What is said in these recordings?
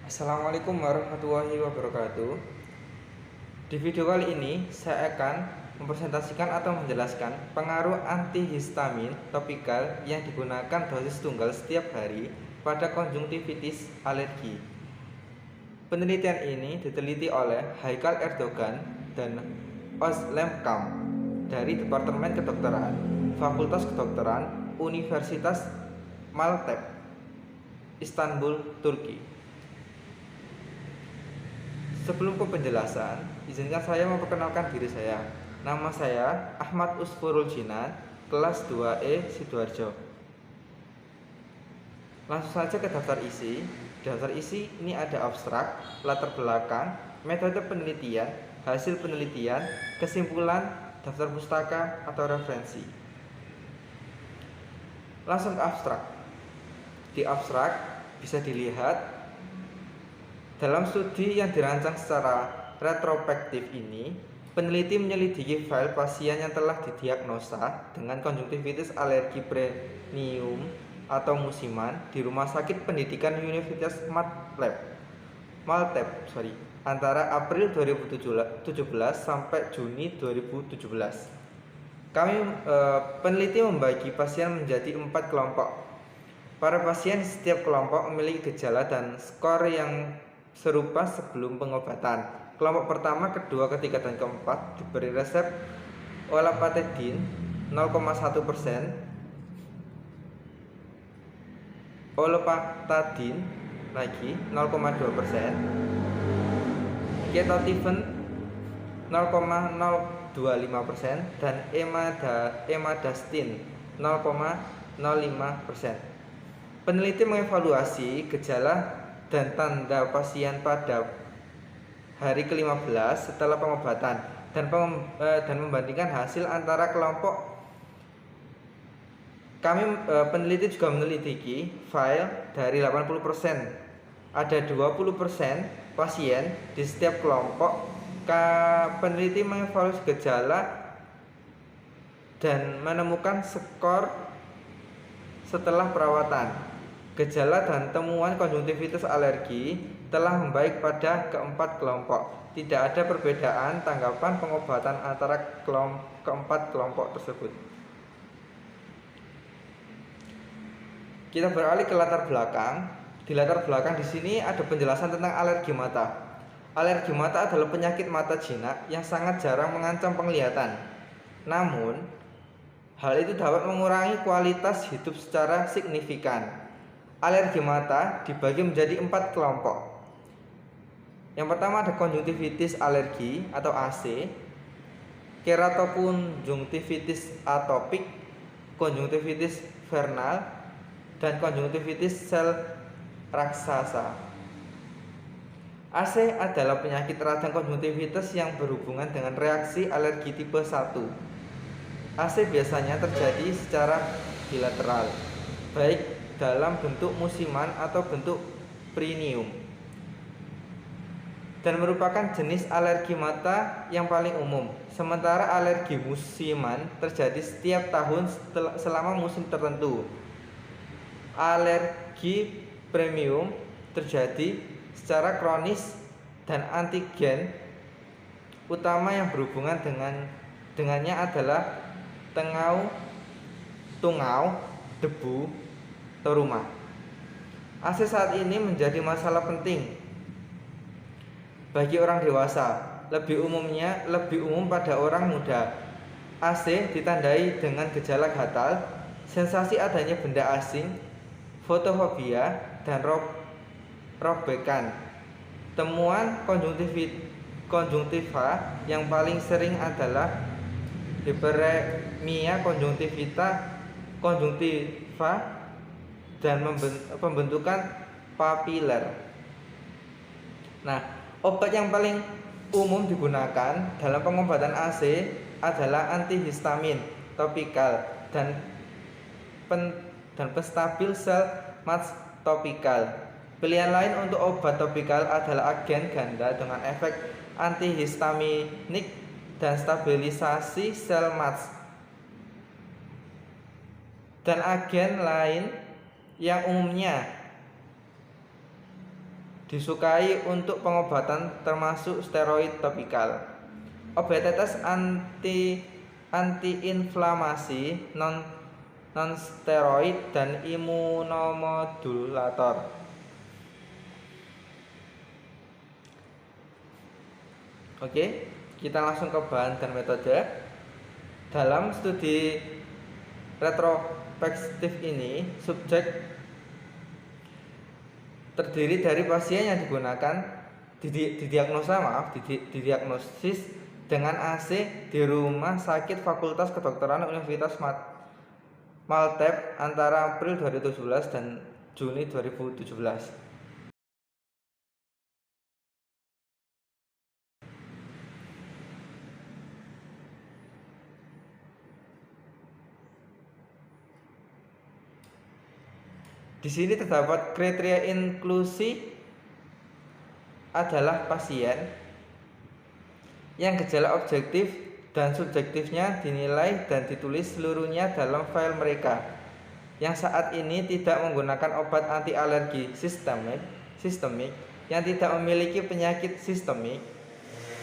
Assalamualaikum warahmatullahi wabarakatuh. Di video kali ini saya akan mempresentasikan atau menjelaskan pengaruh antihistamin topikal yang digunakan dosis tunggal setiap hari pada konjungtivitis alergi. Penelitian ini diteliti oleh Haikal Erdogan dan Özlem Kam dari Departemen Kedokteran, Fakultas Kedokteran, Universitas Maltepe, Istanbul, Turki. Sebelum ke penjelasan, izinkan saya memperkenalkan diri saya. Nama saya Ahmad Usfurul Jinan, kelas 2E Sidoarjo. Langsung saja ke daftar isi. Daftar isi ini ada abstrak, latar belakang, metode penelitian, hasil penelitian, kesimpulan, daftar pustaka atau referensi. Langsung ke abstrak. Di abstrak bisa dilihat dalam studi yang dirancang secara retrospektif ini, peneliti menyelidiki file pasien yang telah didiagnosa dengan konjungtivitis alergi premium atau musiman di Rumah Sakit Pendidikan Universitas Maltepe antara April 2017 sampai Juni 2017. Peneliti membagi pasien menjadi 4 kelompok. Para pasien di setiap kelompok memiliki gejala dan skor yang serupa sebelum pengobatan. Kelompok pertama, kedua, ketiga, dan keempat diberi resep olapatidin 0,1%, olopatadin lagi 0,2%, ketotifen 0,025%, dan emadastin 0,05%. Peneliti mengevaluasi gejala dan tanda pasien pada hari ke-15 setelah pengobatan dan membandingkan hasil antara kelompok. Peneliti juga meneliti file dari 80%. Ada 20% pasien di setiap kelompok. Peneliti mengevaluasi gejala dan menemukan skor setelah perawatan. Gejala dan temuan konjungtivitis alergi telah membaik pada keempat kelompok. Tidak ada perbedaan tanggapan pengobatan antara keempat kelompok tersebut. Kita beralih ke latar belakang. Di latar belakang di sini ada penjelasan tentang alergi mata. Alergi mata adalah penyakit mata jinak yang sangat jarang mengancam penglihatan. Namun, hal itu dapat mengurangi kualitas hidup secara signifikan. Alergi mata dibagi menjadi 4 kelompok. Yang pertama ada konjungtivitis alergi atau AC, keratokonjungtivitis atopik, konjungtivitis vernal, dan konjungtivitis sel raksasa. AC adalah penyakit radang konjungtivitis yang berhubungan dengan reaksi alergi tipe 1. AC biasanya terjadi secara bilateral, baik dalam bentuk musiman atau bentuk premium, dan merupakan jenis alergi mata yang paling umum. Sementara alergi musiman terjadi setiap tahun selama musim tertentu. Alergi premium terjadi secara kronis dan antigen utama yang berhubungan dengannya adalah tungau, debu, rumah. AC saat ini menjadi masalah penting bagi orang dewasa, lebih umum pada orang muda. AC ditandai dengan gejala gatal, sensasi adanya benda asing, fotofobia, dan robekan. Temuan konjungtiva yang paling sering adalah hiperemia konjungtiva dan pembentukan papiler. Nah, obat yang paling umum digunakan dalam pengobatan AC adalah antihistamin topikal dan penstabil sel match topikal. Pilihan lain untuk obat topikal adalah agen ganda dengan efek antihistaminik dan stabilisasi sel match, dan agen lain yang umumnya disukai untuk pengobatan termasuk steroid topikal, obat tetes antiinflamasi, non steroid, dan imunomodulator. Oke, kita langsung ke bahan dan metode. Dalam studi retrospektif ini, subjek terdiri dari pasien yang didiagnosis dengan AC di Rumah Sakit Fakultas Kedokteran Universitas Malteb antara April 2017 dan Juni 2017. Di sini terdapat kriteria inklusi adalah pasien yang gejala objektif dan subjektifnya dinilai dan ditulis seluruhnya dalam file mereka, yang saat ini tidak menggunakan obat anti alergi sistemik, yang tidak memiliki penyakit sistemik,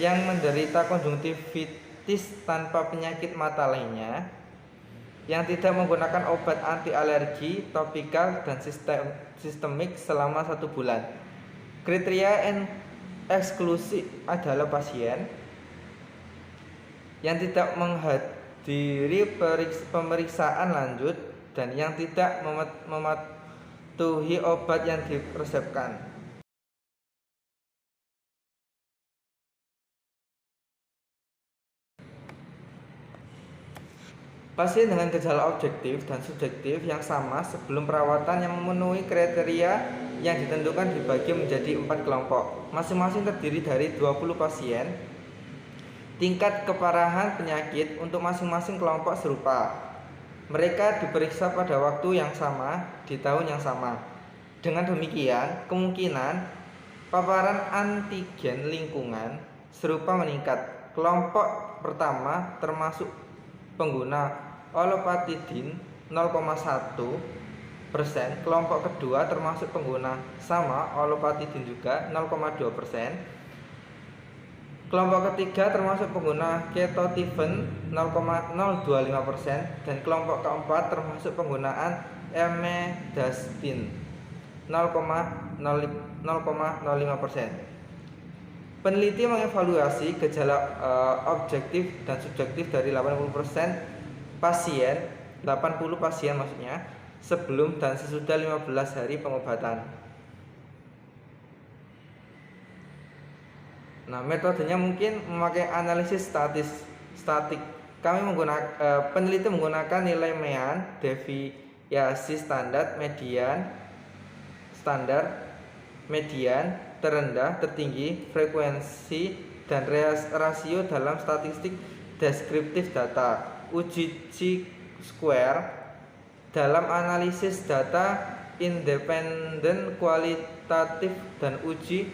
yang menderita konjungtivitis tanpa penyakit mata lainnya, yang tidak menggunakan obat anti alergi topikal dan sistemik selama 1 bulan. Kriteria eksklusi adalah pasien yang tidak menghadiri pemeriksaan lanjut dan yang tidak mematuhi obat yang diresepkan. Pasien dengan gejala objektif dan subjektif yang sama sebelum perawatan yang memenuhi kriteria yang ditentukan dibagi menjadi 4 kelompok. Masing-masing terdiri dari 20 pasien. Tingkat keparahan penyakit untuk masing-masing kelompok serupa. Mereka diperiksa pada waktu yang sama di tahun yang sama. Dengan demikian, kemungkinan paparan antigen lingkungan serupa meningkat. Kelompok pertama termasuk pengguna olopatidin 0,1%, kelompok kedua termasuk pengguna sama olopatidin juga 0,2%, kelompok ketiga termasuk pengguna ketotifen 0,025%, dan kelompok keempat termasuk penggunaan emedastin 0,05%. Peneliti mengevaluasi gejala objektif dan subjektif dari 80% pasien, 80 pasien maksudnya, sebelum dan sesudah 15 hari pengobatan. Nah, metodenya mungkin memakai analisis statik. Peneliti menggunakan nilai mean, deviasi standar, median, terendah, tertinggi, frekuensi, dan rasio dalam statistik deskriptif data. Uji chi-square dalam analisis data independen kualitatif, dan uji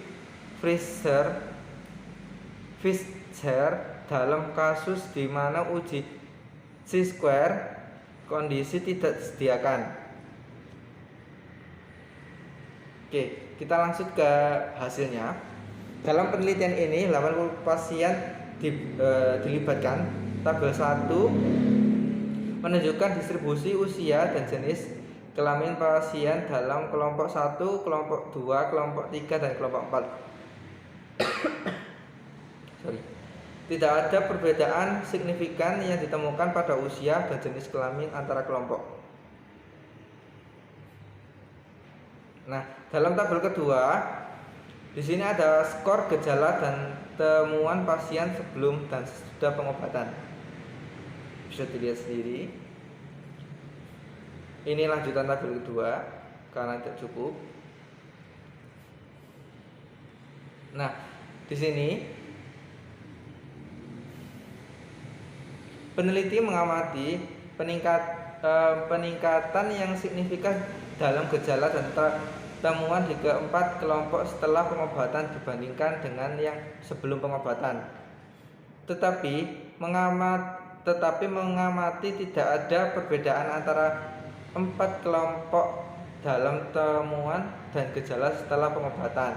Fisher dalam kasus di mana uji chi-square kondisi tidak disediakan. Oke, kita langsung ke hasilnya. Dalam penelitian ini 80 pasien dilibatkan. Tabel 1 menunjukkan distribusi usia dan jenis kelamin pasien dalam kelompok 1, kelompok 2, kelompok 3, dan kelompok 4. Tidak ada perbedaan signifikan yang ditemukan pada usia dan jenis kelamin antara kelompok. Nah, dalam tabel kedua, di sini ada skor gejala dan temuan pasien sebelum dan sesudah pengobatan. Bisa dilihat sendiri. Ini lanjutan tabel kedua karena tidak cukup. Nah, di sini peneliti mengamati peningkatan yang signifikan dalam gejala dan temuan di keempat kelompok setelah pengobatan dibandingkan dengan yang sebelum pengobatan. Tetapi mengamati tidak ada perbedaan antara 4 kelompok dalam temuan dan gejala setelah pengobatan.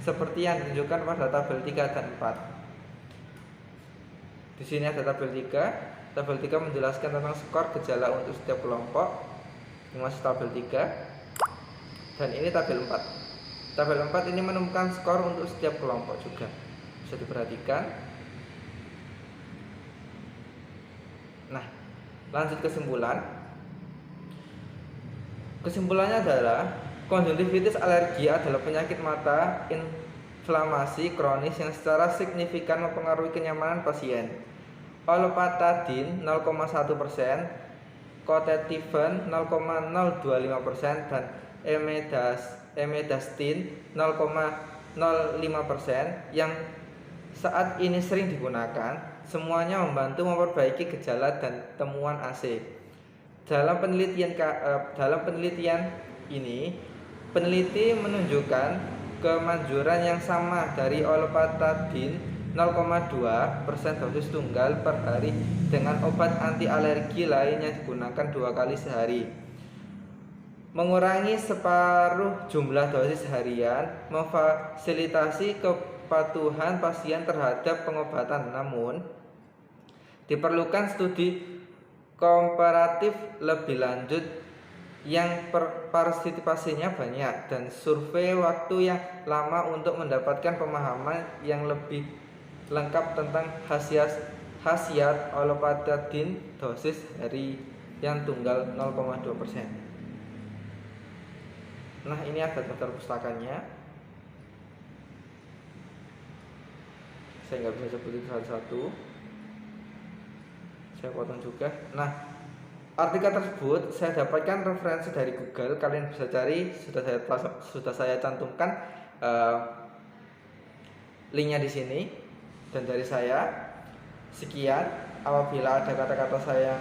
seperti yang ditunjukkan pada tabel 3 dan 4. Di sini ada tabel 3. Tabel 3 menjelaskan tentang skor gejala untuk setiap kelompok. Ini masih tabel 3. Dan ini tabel 4. Tabel 4 ini menemukan skor untuk setiap kelompok juga. Bisa diperhatikan. Nah, lanjut kesimpulan. Kesimpulannya adalah konjungtivitis alergi adalah penyakit mata inflamasi kronis yang secara signifikan mempengaruhi kenyamanan pasien. Olopatadin 0,1%, Kotetifen 0,025% dan emedastin 0,05% yang saat ini sering digunakan, semuanya membantu memperbaiki gejala dan temuan AC. Dalam penelitian ini, peneliti menunjukkan kemanjuran yang sama dari olopatadin 0,2% dosis tunggal per hari dengan obat anti alergi lain yang digunakan 2 kali sehari. Mengurangi separuh jumlah dosis harian memfasilitasi kepatuhan pasien terhadap pengobatan. Namun, diperlukan studi komparatif lebih lanjut yang partisipasinya banyak dan survei waktu yang lama untuk mendapatkan pemahaman yang lebih lengkap tentang khasiat olopatadin dosis harian tunggal 0,2%. Nah, ini ada daftar pustakanya. Saya nggak bisa sebutin satu-satu. Saya potong juga. Nah, artikel tersebut saya dapatkan referensi dari Google. Kalian bisa cari, sudah saya cantumkan linknya di sini. Dan dari saya sekian. Apabila ada kata-kata saya yang